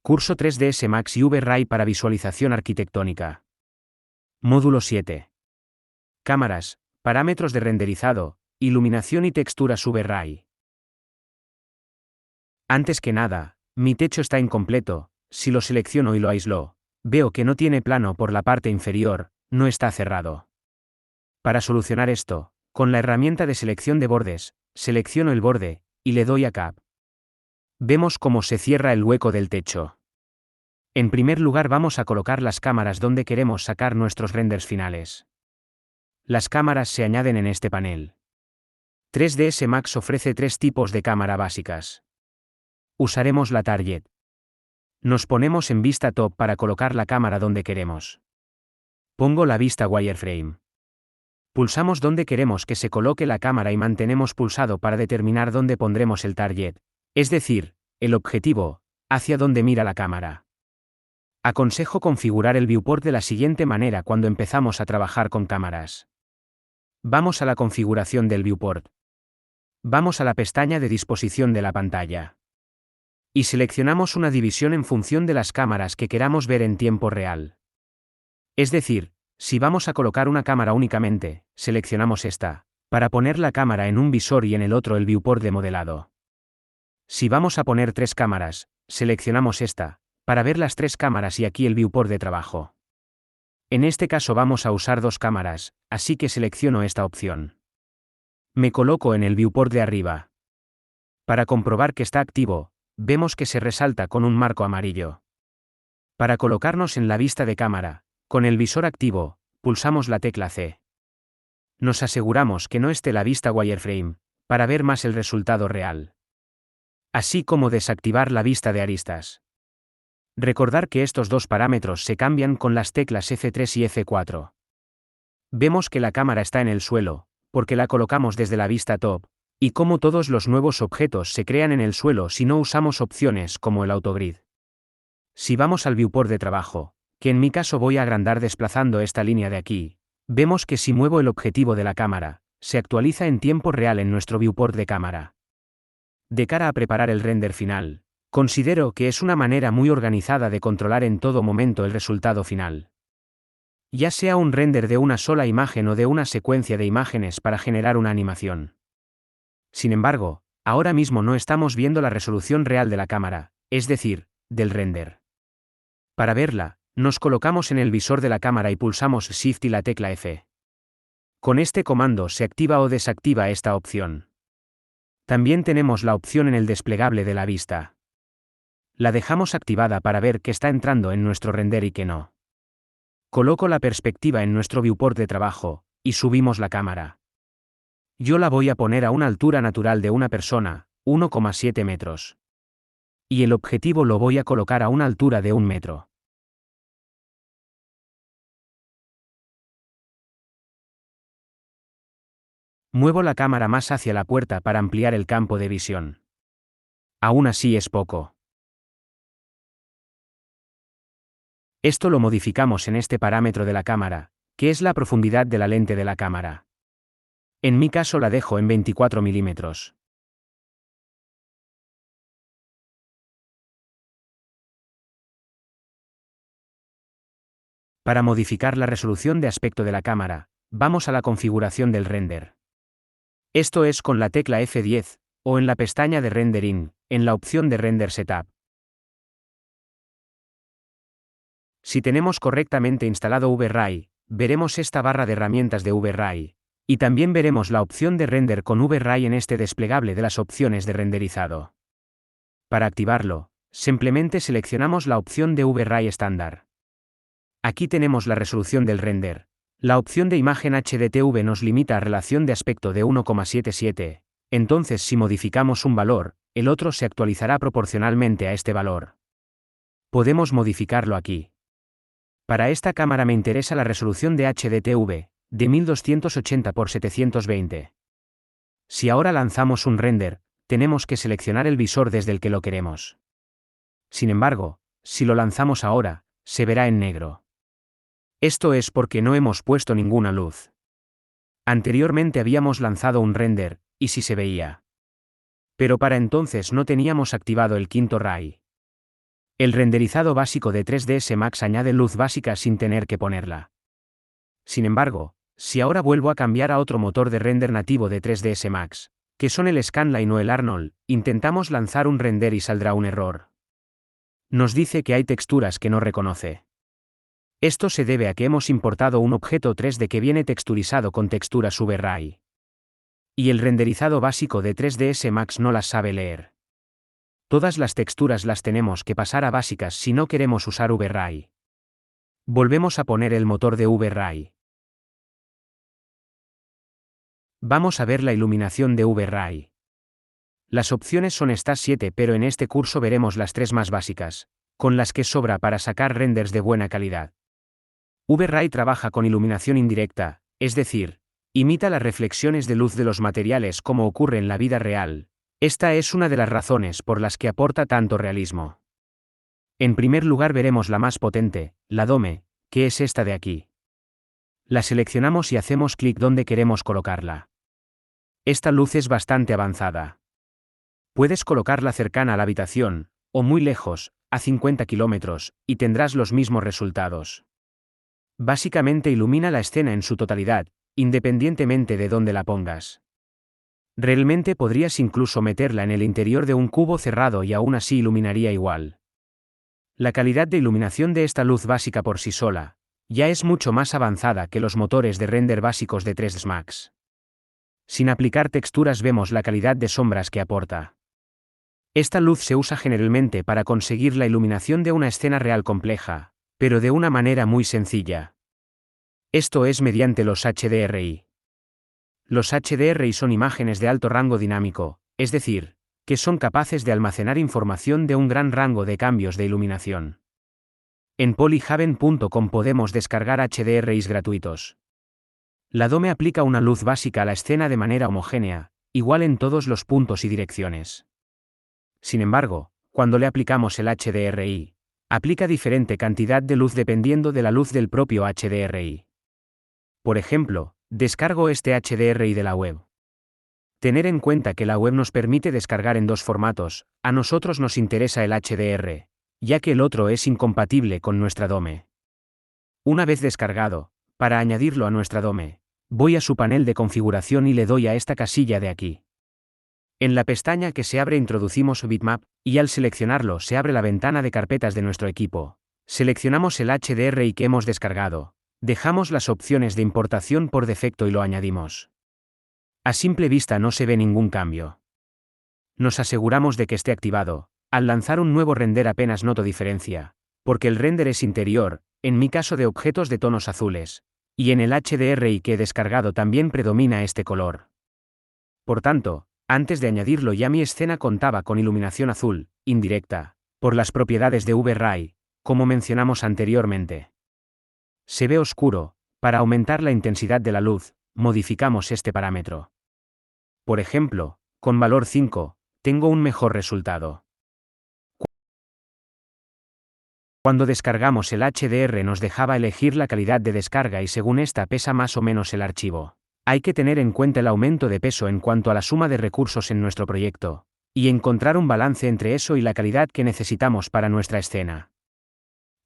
Curso 3ds Max y V-Ray para visualización arquitectónica. Módulo 7. Cámaras, parámetros de renderizado, iluminación y texturas V-Ray. Antes que nada, mi techo está incompleto. Si lo selecciono y lo aíslo, veo que no tiene plano por la parte inferior, no está cerrado. Para solucionar esto, con la herramienta de selección de bordes, selecciono el borde, y le doy a Cap. Vemos cómo se cierra el hueco del techo. En primer lugar vamos a colocar las cámaras donde queremos sacar nuestros renders finales. Las cámaras se añaden en este panel. 3ds Max ofrece tres tipos de cámara básicas. Usaremos la Target. Nos ponemos en vista top para colocar la cámara donde queremos. Pongo la vista wireframe. Pulsamos donde queremos que se coloque la cámara y mantenemos pulsado para determinar dónde pondremos el target, es decir, el objetivo, hacia donde mira la cámara. Aconsejo configurar el viewport de la siguiente manera cuando empezamos a trabajar con cámaras. Vamos a la configuración del viewport. Vamos a la pestaña de disposición de la pantalla. Y seleccionamos una división en función de las cámaras que queramos ver en tiempo real. Es decir, si vamos a colocar una cámara únicamente, seleccionamos esta, para poner la cámara en un visor y en el otro el viewport de modelado. Si vamos a poner tres cámaras, seleccionamos esta, para ver las tres cámaras y aquí el viewport de trabajo. En este caso vamos a usar dos cámaras, así que selecciono esta opción. Me coloco en el viewport de arriba. Para comprobar que está activo, vemos que se resalta con un marco amarillo. Para colocarnos en la vista de cámara, con el visor activo, pulsamos la tecla C. Nos aseguramos que no esté la vista wireframe, para ver más el resultado real. Así como desactivar la vista de aristas. Recordar que estos dos parámetros se cambian con las teclas F3 y F4. Vemos que la cámara está en el suelo, porque la colocamos desde la vista top, y como todos los nuevos objetos se crean en el suelo si no usamos opciones como el autogrid. Si vamos al viewport de trabajo, que en mi caso voy a agrandar desplazando esta línea de aquí, vemos que si muevo el objetivo de la cámara, se actualiza en tiempo real en nuestro viewport de cámara. De cara a preparar el render final, considero que es una manera muy organizada de controlar en todo momento el resultado final. Ya sea un render de una sola imagen o de una secuencia de imágenes para generar una animación. Sin embargo, ahora mismo no estamos viendo la resolución real de la cámara, es decir, del render. Para verla, nos colocamos en el visor de la cámara y pulsamos Shift y la tecla F. Con este comando se activa o desactiva esta opción. También tenemos la opción en el desplegable de la vista. La dejamos activada para ver qué está entrando en nuestro render y qué no. Coloco la perspectiva en nuestro viewport de trabajo, y subimos la cámara. Yo la voy a poner a una altura natural de una persona, 1,7 metros. Y el objetivo lo voy a colocar a una altura de 1 metro. Muevo la cámara más hacia la puerta para ampliar el campo de visión. Aún así es poco. Esto lo modificamos en este parámetro de la cámara, que es la profundidad de la lente de la cámara. En mi caso la dejo en 24 milímetros. Para modificar la resolución de aspecto de la cámara, vamos a la configuración del render. Esto es con la tecla F10, o en la pestaña de Rendering, en la opción de Render Setup. Si tenemos correctamente instalado V-Ray, veremos esta barra de herramientas de V-Ray, y también veremos la opción de render con V-Ray en este desplegable de las opciones de renderizado. Para activarlo, simplemente seleccionamos la opción de V-Ray estándar. Aquí tenemos la resolución del render. La opción de imagen HDTV nos limita a relación de aspecto de 1,77, entonces si modificamos un valor, el otro se actualizará proporcionalmente a este valor. Podemos modificarlo aquí. Para esta cámara me interesa la resolución de HDTV, de 1280 x 720. Si ahora lanzamos un render, tenemos que seleccionar el visor desde el que lo queremos. Sin embargo, si lo lanzamos ahora, se verá en negro. Esto es porque no hemos puesto ninguna luz. Anteriormente habíamos lanzado un render, y sí se veía. Pero para entonces no teníamos activado el quinto ray. El renderizado básico de 3ds Max añade luz básica sin tener que ponerla. Sin embargo, si ahora vuelvo a cambiar a otro motor de render nativo de 3ds Max, que son el Scanline o el Arnold, intentamos lanzar un render y saldrá un error. Nos dice que hay texturas que no reconoce. Esto se debe a que hemos importado un objeto 3D que viene texturizado con texturas VRAI. Y el renderizado básico de 3ds Max no las sabe leer. Todas las texturas las tenemos que pasar a básicas si no queremos usar VRAI. Volvemos a poner el motor de VRAI. Vamos a ver la iluminación de VRAI. Las opciones son estas 7, pero en este curso veremos las 3 más básicas, con las que sobra para sacar renders de buena calidad. VRAI trabaja con iluminación indirecta, es decir, imita las reflexiones de luz de los materiales como ocurre en la vida real. Esta es una de las razones por las que aporta tanto realismo. En primer lugar veremos la más potente, la Dome, que es esta de aquí. La seleccionamos y hacemos clic donde queremos colocarla. Esta luz es bastante avanzada. Puedes colocarla cercana a la habitación, o muy lejos, a 50 kilómetros, y tendrás los mismos resultados. Básicamente ilumina la escena en su totalidad, independientemente de dónde la pongas. Realmente podrías incluso meterla en el interior de un cubo cerrado y aún así iluminaría igual. La calidad de iluminación de esta luz básica por sí sola, ya es mucho más avanzada que los motores de render básicos de 3ds Max. Sin aplicar texturas vemos la calidad de sombras que aporta. Esta luz se usa generalmente para conseguir la iluminación de una escena real compleja, pero de una manera muy sencilla. Esto es mediante los HDRI. Los HDRI son imágenes de alto rango dinámico, es decir, que son capaces de almacenar información de un gran rango de cambios de iluminación. En polyhaven.com podemos descargar HDRIs gratuitos. La Dome aplica una luz básica a la escena de manera homogénea, igual en todos los puntos y direcciones. Sin embargo, cuando le aplicamos el HDRI, aplica diferente cantidad de luz dependiendo de la luz del propio HDRI. Por ejemplo, descargo este HDRI de la web. Tener en cuenta que la web nos permite descargar en 2 formatos, a nosotros nos interesa el HDR, ya que el otro es incompatible con nuestra Dome. Una vez descargado, para añadirlo a nuestra Dome, voy a su panel de configuración y le doy a esta casilla de aquí. En la pestaña que se abre introducimos Bitmap, y al seleccionarlo se abre la ventana de carpetas de nuestro equipo. Seleccionamos el HDRI que hemos descargado, dejamos las opciones de importación por defecto y lo añadimos. A simple vista no se ve ningún cambio. Nos aseguramos de que esté activado. Al lanzar un nuevo render apenas noto diferencia, porque el render es interior, en mi caso de objetos de tonos azules, y en el HDRI que he descargado también predomina este color. Por tanto, antes de añadirlo ya mi escena contaba con iluminación azul, indirecta, por las propiedades de VRAI, como mencionamos anteriormente. Se ve oscuro. Para aumentar la intensidad de la luz, modificamos este parámetro. Por ejemplo, con valor 5, tengo un mejor resultado. Cuando descargamos el HDR nos dejaba elegir la calidad de descarga y según esta pesa más o menos el archivo. Hay que tener en cuenta el aumento de peso en cuanto a la suma de recursos en nuestro proyecto, y encontrar un balance entre eso y la calidad que necesitamos para nuestra escena.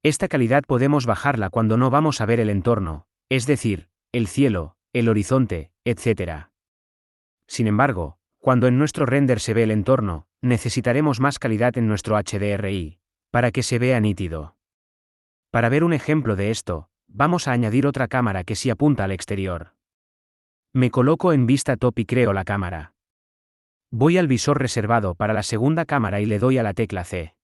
Esta calidad podemos bajarla cuando no vamos a ver el entorno, es decir, el cielo, el horizonte, etc. Sin embargo, cuando en nuestro render se ve el entorno, necesitaremos más calidad en nuestro HDRI, para que se vea nítido. Para ver un ejemplo de esto, vamos a añadir otra cámara que sí apunta al exterior. Me coloco en vista top y creo la cámara. Voy al visor reservado para la segunda cámara y le doy a la tecla C.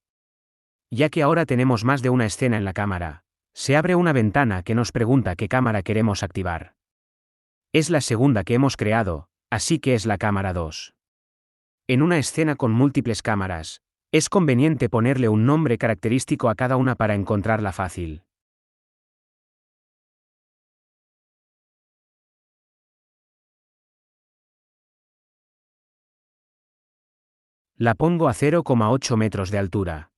Ya que ahora tenemos más de una escena en la cámara, se abre una ventana que nos pregunta qué cámara queremos activar. Es la segunda que hemos creado, así que es la cámara 2. En una escena con múltiples cámaras, es conveniente ponerle un nombre característico a cada una para encontrarla fácil. La pongo a 0,8 metros de altura.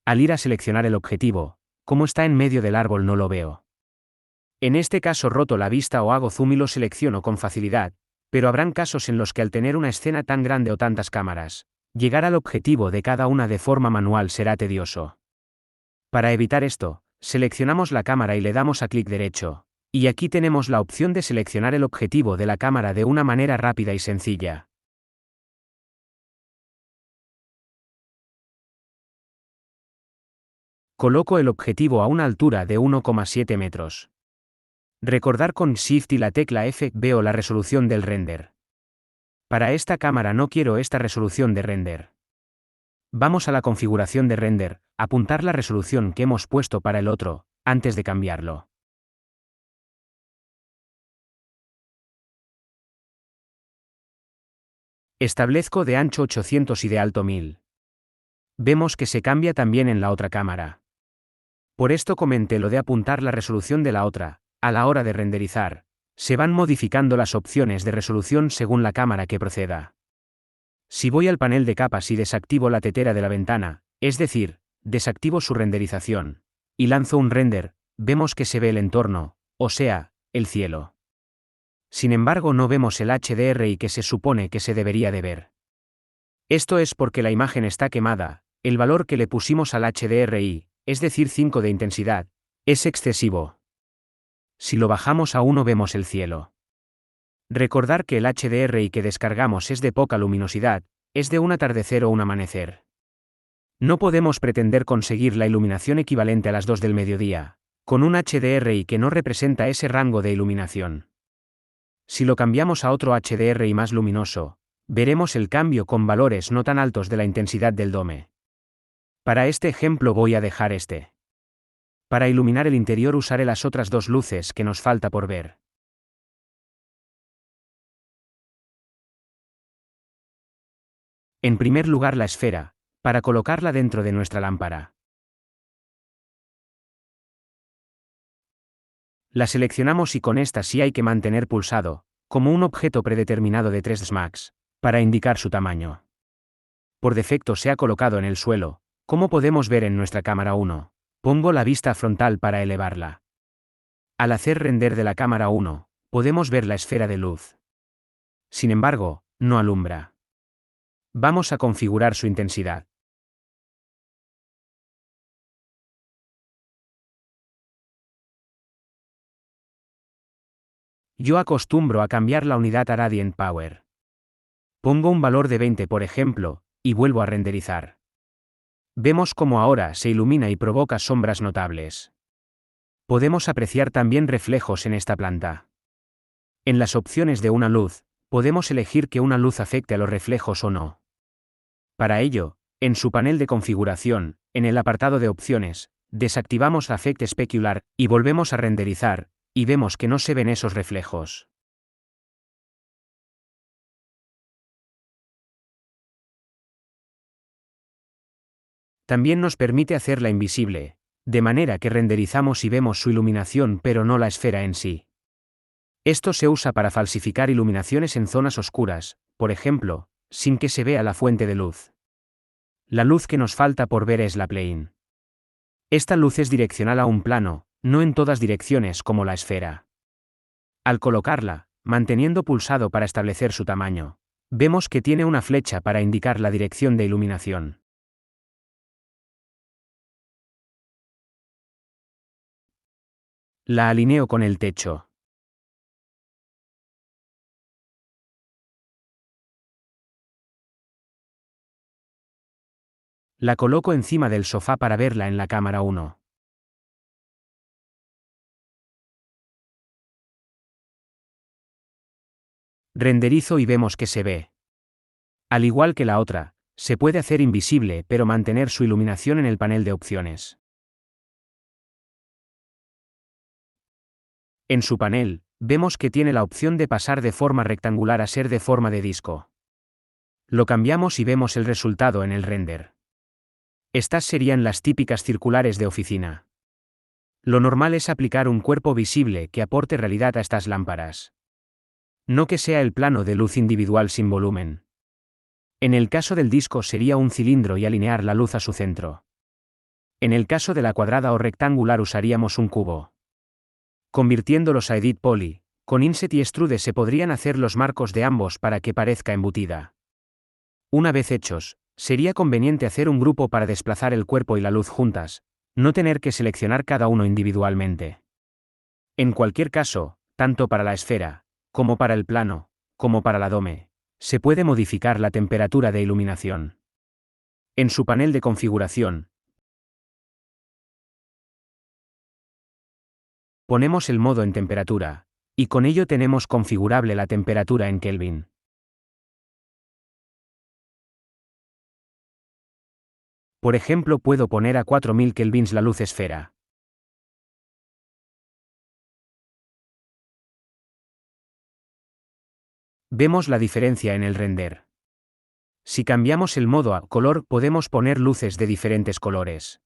Al ir a seleccionar el objetivo, como está en medio del árbol no lo veo. En este caso roto la vista o hago zoom y lo selecciono con facilidad, pero habrán casos en los que al tener una escena tan grande o tantas cámaras, Llegar al objetivo de cada una de forma manual será tedioso. Para evitar esto, seleccionamos la cámara y le damos a clic derecho. Y aquí tenemos la opción de seleccionar el objetivo de la cámara de una manera rápida y sencilla. Coloco el objetivo a una altura de 1,7 metros. Recordar con Shift y la tecla F veo la resolución del render. Para esta cámara no quiero esta resolución de render. Vamos a la configuración de render, apuntar la resolución que hemos puesto para el otro, antes de cambiarlo. Establezco de ancho 800 y de alto 1000. Vemos que se cambia también en la otra cámara. Por esto comenté lo de apuntar la resolución de la otra. A la hora de renderizar, se van modificando las opciones de resolución según la cámara que proceda. Si voy al panel de capas y desactivo la tetera de la ventana, es decir, desactivo su renderización, y lanzo un render, vemos que se ve el entorno, o sea, el cielo. Sin embargo, no vemos el HDRI que se supone que se debería de ver. Esto es porque la imagen está quemada, el valor que le pusimos al HDRI, es decir 5 de intensidad, es excesivo. Si lo bajamos a 1 vemos el cielo. Recordar que el HDRI que descargamos es de poca luminosidad, es de un atardecer o un amanecer. No podemos pretender conseguir la iluminación equivalente a las 2 del mediodía, con un HDRI que no representa ese rango de iluminación. Si lo cambiamos a otro HDRI más luminoso, veremos el cambio con valores no tan altos de la intensidad del dome. Para este ejemplo voy a dejar este. Para iluminar el interior usaré las otras dos luces que nos falta por ver. En primer lugar la esfera, para colocarla dentro de nuestra lámpara. La seleccionamos y con esta sí hay que mantener pulsado, como un objeto predeterminado de 3ds Max, para indicar su tamaño. Por defecto se ha colocado en el suelo, como podemos ver en nuestra cámara 1. Pongo la vista frontal para elevarla. Al hacer render de la cámara 1, podemos ver la esfera de luz. Sin embargo, no alumbra. Vamos a configurar su intensidad. Yo acostumbro a cambiar la unidad a Radiant Power. Pongo un valor de 20 por ejemplo, y vuelvo a renderizar. Vemos cómo ahora se ilumina y provoca sombras notables. Podemos apreciar también reflejos en esta planta. En las opciones de una luz, podemos elegir que una luz afecte a los reflejos o no. Para ello, en su panel de configuración, en el apartado de opciones, desactivamos Affect Specular, y volvemos a renderizar, y vemos que no se ven esos reflejos. También nos permite hacerla invisible, de manera que renderizamos y vemos su iluminación pero no la esfera en sí. Esto se usa para falsificar iluminaciones en zonas oscuras, por ejemplo, sin que se vea la fuente de luz. La luz que nos falta por ver es la plane. Esta luz es direccional a un plano, no en todas direcciones como la esfera. Al colocarla, manteniendo pulsado para establecer su tamaño, vemos que tiene una flecha para indicar la dirección de iluminación. La alineo con el techo. La coloco encima del sofá para verla en la cámara 1. Renderizo y vemos que se ve. Al igual que la otra, se puede hacer invisible pero mantener su iluminación en el panel de opciones. En su panel, vemos que tiene la opción de pasar de forma rectangular a ser de forma de disco. Lo cambiamos y vemos el resultado en el render. Estas serían las típicas circulares de oficina. Lo normal es aplicar un cuerpo visible que aporte realidad a estas lámparas. No que sea el plano de luz individual sin volumen. En el caso del disco sería un cilindro y alinear la luz a su centro. En el caso de la cuadrada o rectangular usaríamos un cubo. Convirtiéndolos a Edit Poly, con Inset y Extrude se podrían hacer los marcos de ambos para que parezca embutida. Una vez hechos, Sería conveniente hacer un grupo para desplazar el cuerpo y la luz juntas, no tener que seleccionar cada uno individualmente. En cualquier caso, tanto para la esfera, como para el plano, como para la dome, se puede modificar la temperatura de iluminación. En su panel de configuración, ponemos el modo en temperatura, y con ello tenemos configurable la temperatura en Kelvin. Por ejemplo, puedo poner a 4000 kelvins la luz esfera. Vemos la diferencia en el render. Si cambiamos el modo a color, podemos poner luces de diferentes colores.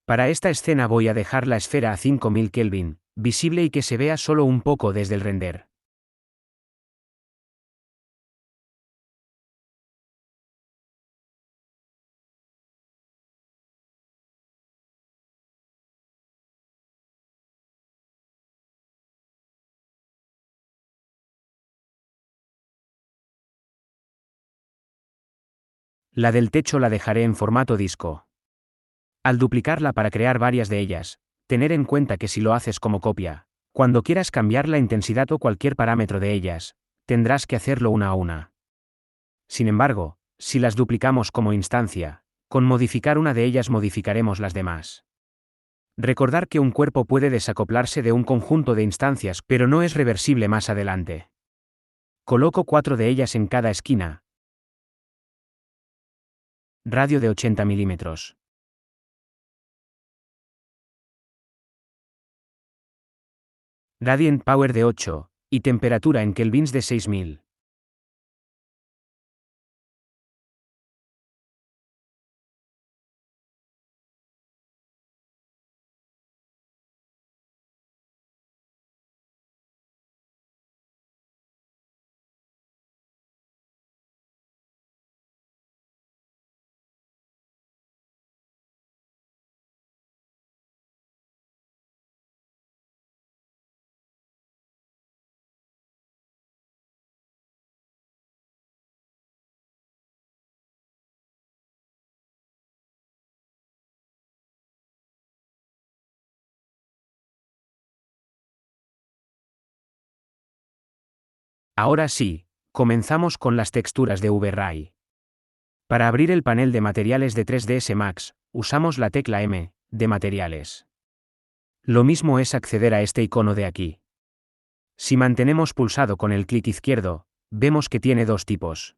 Para esta escena voy a dejar la esfera a 5000 Kelvin, visible y que se vea solo un poco desde el render. La del techo la dejaré en formato disco. Al duplicarla para crear varias de ellas, tener en cuenta que si lo haces como copia, cuando quieras cambiar la intensidad o cualquier parámetro de ellas, tendrás que hacerlo una a una. Sin embargo, si las duplicamos como instancia, con modificar una de ellas modificaremos las demás. Recordar que un cuerpo puede desacoplarse de un conjunto de instancias, pero no es reversible más adelante. Coloco 4 de ellas en cada esquina. Radio de 80 milímetros. Radiant Power de 8, y temperatura en kelvins de 6000. Ahora sí, comenzamos con las texturas de V-Ray. Para abrir el panel de materiales de 3ds Max, usamos la tecla M, de materiales. Lo mismo es acceder a este icono de aquí. Si mantenemos pulsado con el clic izquierdo, vemos que tiene dos tipos.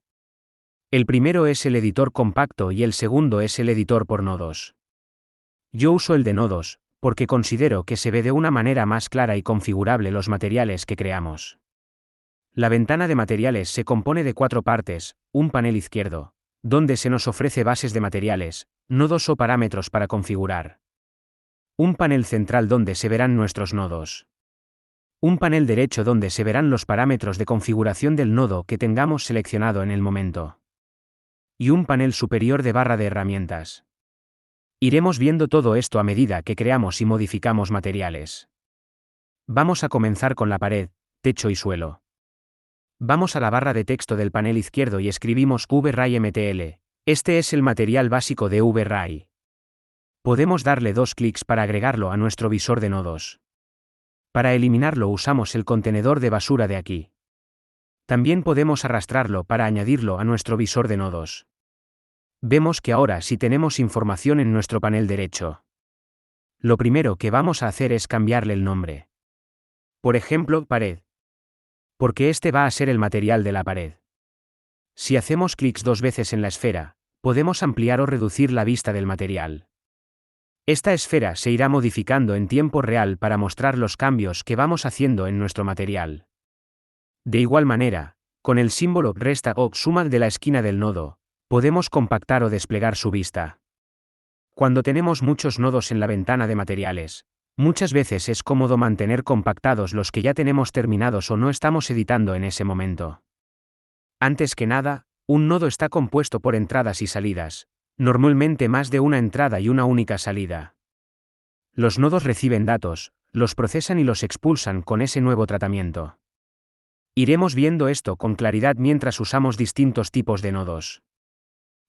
El primero es el editor compacto y el segundo es el editor por nodos. Yo uso el de nodos, porque considero que se ve de una manera más clara y configurable los materiales que creamos. La ventana de materiales se compone de 4 partes: un panel izquierdo, donde se nos ofrece bases de materiales, nodos o parámetros para configurar. Un panel central donde se verán nuestros nodos. Un panel derecho donde se verán los parámetros de configuración del nodo que tengamos seleccionado en el momento. Y un panel superior de barra de herramientas. Iremos viendo todo esto a medida que creamos y modificamos materiales. Vamos a comenzar con la pared, techo y suelo. Vamos a la barra de texto del panel izquierdo y escribimos V-Ray MTL. Este es el material básico de V-Ray. Podemos darle 2 clics para agregarlo a nuestro visor de nodos. Para eliminarlo usamos el contenedor de basura de aquí. También podemos arrastrarlo para añadirlo a nuestro visor de nodos. Vemos que ahora sí tenemos información en nuestro panel derecho. Lo primero que vamos a hacer es cambiarle el nombre. Por ejemplo, pared. Porque este va a ser el material de la pared. Si hacemos clics 2 veces en la esfera, podemos ampliar o reducir la vista del material. Esta esfera se irá modificando en tiempo real para mostrar los cambios que vamos haciendo en nuestro material. De igual manera, con el símbolo resta o suma de la esquina del nodo, podemos compactar o desplegar su vista. Cuando tenemos muchos nodos en la ventana de materiales, Muchas veces es cómodo mantener compactados los que ya tenemos terminados o no estamos editando en ese momento. Antes que nada, un nodo está compuesto por entradas y salidas, normalmente más de una entrada y una única salida. Los nodos reciben datos, los procesan y los expulsan con ese nuevo tratamiento. Iremos viendo esto con claridad mientras usamos distintos tipos de nodos.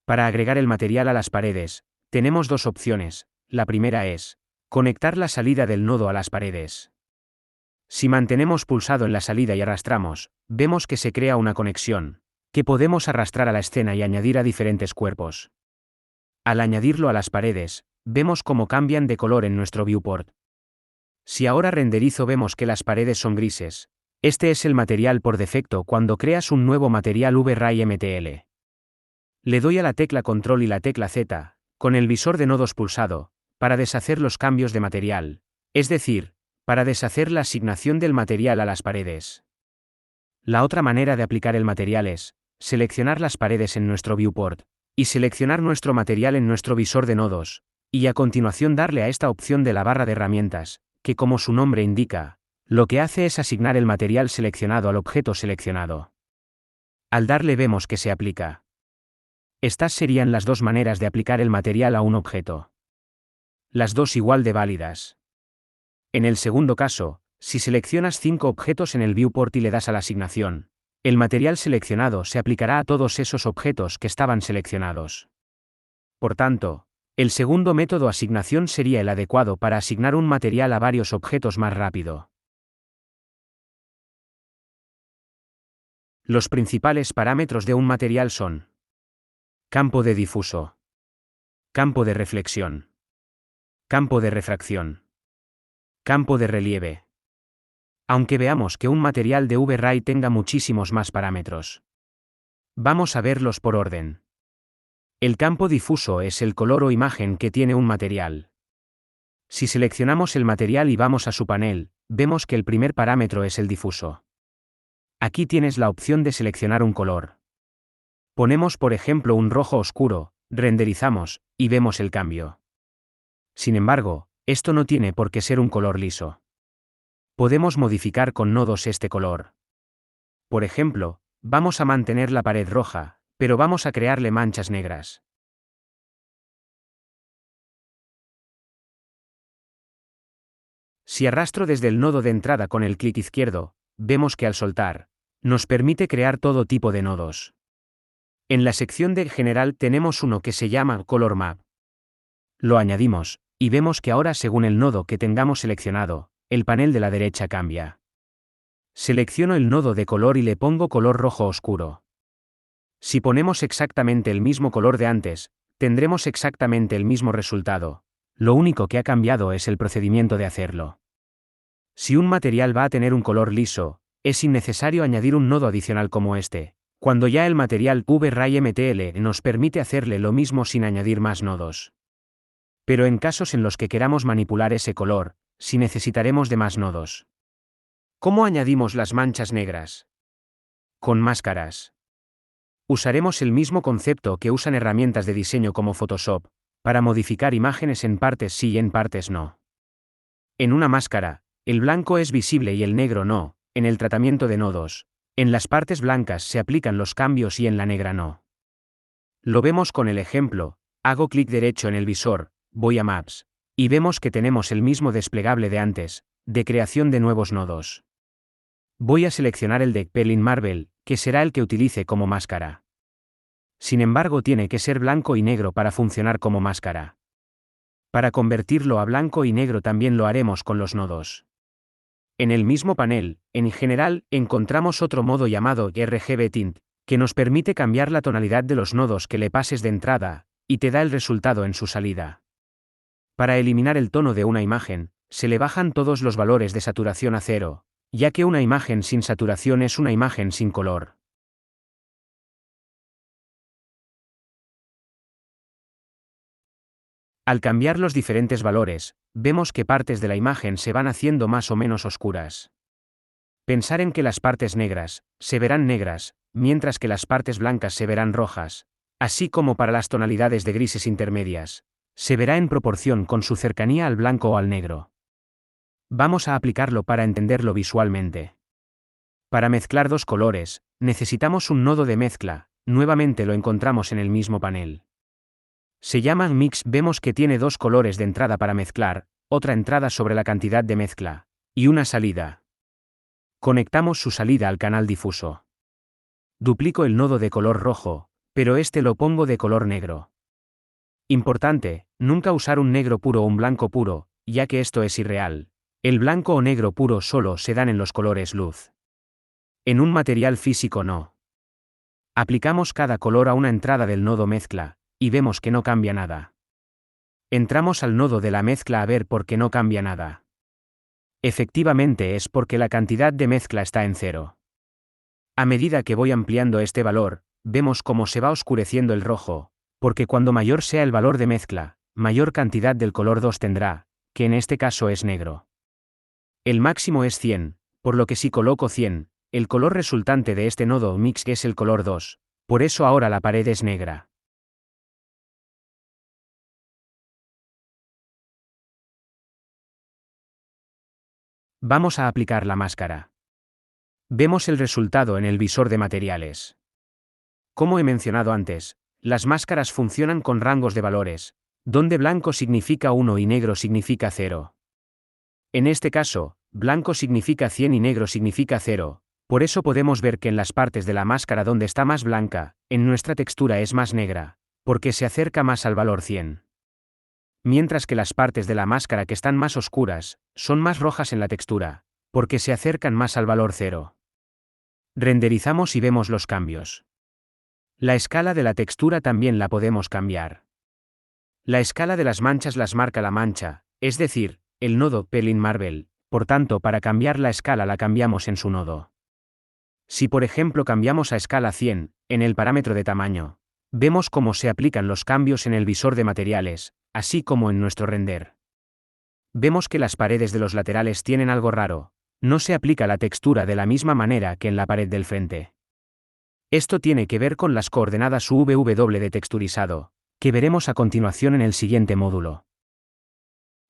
Para agregar el material a las paredes, tenemos dos opciones. La primera es conectar la salida del nodo a las paredes. Si mantenemos pulsado en la salida y arrastramos, vemos que se crea una conexión, que podemos arrastrar a la escena y añadir a diferentes cuerpos. Al añadirlo a las paredes, vemos cómo cambian de color en nuestro viewport. Si ahora renderizo vemos que las paredes son grises. Este es el material por defecto cuando creas un nuevo material VRay MTL. Le doy a la tecla Control y la tecla Z, con el visor de nodos pulsado, para deshacer los cambios de material, es decir, para deshacer la asignación del material a las paredes. La otra manera de aplicar el material es seleccionar las paredes en nuestro viewport, y seleccionar nuestro material en nuestro visor de nodos, y a continuación darle a esta opción de la barra de herramientas, que como su nombre indica, lo que hace es asignar el material seleccionado al objeto seleccionado. Al darle vemos que se aplica. Estas serían las dos maneras de aplicar el material a un objeto. Las dos igual de válidas. En el segundo caso, si seleccionas 5 objetos en el viewport y le das a la asignación, el material seleccionado se aplicará a todos esos objetos que estaban seleccionados. Por tanto, el segundo método asignación sería el adecuado para asignar un material a varios objetos más rápido. Los principales parámetros de un material son: campo de difuso, campo de reflexión, campo de refracción, campo de relieve. Aunque veamos que un material de VRay tenga muchísimos más parámetros. Vamos a verlos por orden. El campo difuso es el color o imagen que tiene un material. Si seleccionamos el material y vamos a su panel, vemos que el primer parámetro es el difuso. Aquí tienes la opción de seleccionar un color. Ponemos por ejemplo un rojo oscuro, renderizamos, y vemos el cambio. Sin embargo, esto no tiene por qué ser un color liso. Podemos modificar con nodos este color. Por ejemplo, vamos a mantener la pared roja, pero vamos a crearle manchas negras. Si arrastro desde el nodo de entrada con el clic izquierdo, vemos que al soltar, nos permite crear todo tipo de nodos. En la sección de General tenemos uno que se llama Color Map. Lo añadimos, y vemos que ahora según el nodo que tengamos seleccionado, el panel de la derecha cambia. Selecciono el nodo de color y le pongo color rojo oscuro. Si ponemos exactamente el mismo color de antes, tendremos exactamente el mismo resultado. Lo único que ha cambiado es el procedimiento de hacerlo. Si un material va a tener un color liso, es innecesario añadir un nodo adicional como este, cuando ya el material VRay MTL nos permite hacerle lo mismo sin añadir más nodos. Pero en casos en los que queramos manipular ese color, sí necesitaremos de más nodos. ¿Cómo añadimos las manchas negras? Con máscaras. Usaremos el mismo concepto que usan herramientas de diseño como Photoshop, para modificar imágenes en partes sí y en partes no. En una máscara, el blanco es visible y el negro no. En el tratamiento de nodos, en las partes blancas se aplican los cambios y en la negra no. Lo vemos con el ejemplo: hago clic derecho en el visor, voy a Maps, y vemos que tenemos el mismo desplegable de antes, de creación de nuevos nodos. Voy a seleccionar el de Pelin Marble, que será el que utilice como máscara. Sin embargo, tiene que ser blanco y negro para funcionar como máscara. Para convertirlo a blanco y negro también lo haremos con los nodos. En el mismo panel, en general, encontramos otro modo llamado RGB Tint, que nos permite cambiar la tonalidad de los nodos que le pases de entrada, y te da el resultado en su salida. Para eliminar el tono de una imagen, se le bajan todos los valores de saturación a 0, ya que una imagen sin saturación es una imagen sin color. Al cambiar los diferentes valores, vemos que partes de la imagen se van haciendo más o menos oscuras. Pensar en que las partes negras se verán negras, mientras que las partes blancas se verán rojas, así como para las tonalidades de grises intermedias, se verá en proporción con su cercanía al blanco o al negro. Vamos a aplicarlo para entenderlo visualmente. Para mezclar dos colores, necesitamos un nodo de mezcla, nuevamente lo encontramos en el mismo panel. Se llama Mix, vemos que tiene dos colores de entrada para mezclar, otra entrada sobre la cantidad de mezcla, y una salida. Conectamos su salida al canal difuso. Duplico el nodo de color rojo, pero este lo pongo de color negro. Importante, nunca usar un negro puro o un blanco puro, ya que esto es irreal. El blanco o negro puro solo se dan en los colores luz. En un material físico no. Aplicamos cada color a una entrada del nodo mezcla, y vemos que no cambia nada. Entramos al nodo de la mezcla a ver por qué no cambia nada. Efectivamente es porque la cantidad de mezcla está en 0. A medida que voy ampliando este valor, vemos cómo se va oscureciendo el rojo, porque cuando mayor sea el valor de mezcla, mayor cantidad del color 2 tendrá, que en este caso es negro. El máximo es 100, por lo que si coloco 100, el color resultante de este nodo mix es el color 2, por eso ahora la pared es negra. Vamos a aplicar la máscara. Vemos el resultado en el visor de materiales. Como he mencionado antes, las máscaras funcionan con rangos de valores, donde blanco significa 1 y negro significa 0. En este caso, blanco significa 100 y negro significa 0, por eso podemos ver que en las partes de la máscara donde está más blanca, en nuestra textura es más negra, porque se acerca más al valor 100. Mientras que las partes de la máscara que están más oscuras, son más rojas en la textura, porque se acercan más al valor 0. Renderizamos y vemos los cambios. La escala de la textura también la podemos cambiar. La escala de las manchas las marca la mancha, es decir, el nodo Pelin Marble, por tanto para cambiar la escala la cambiamos en su nodo. Si por ejemplo cambiamos a escala 100, en el parámetro de tamaño, vemos cómo se aplican los cambios en el visor de materiales, así como en nuestro render. Vemos que las paredes de los laterales tienen algo raro, no se aplica la textura de la misma manera que en la pared del frente. Esto tiene que ver con las coordenadas VW de texturizado, que veremos a continuación en el siguiente módulo.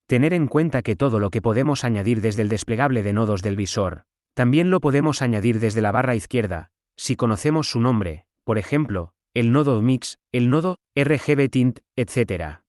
Tener en cuenta que todo lo que podemos añadir desde el desplegable de nodos del visor, también lo podemos añadir desde la barra izquierda, si conocemos su nombre, por ejemplo, el nodo Mix, el nodo RGB Tint, etc.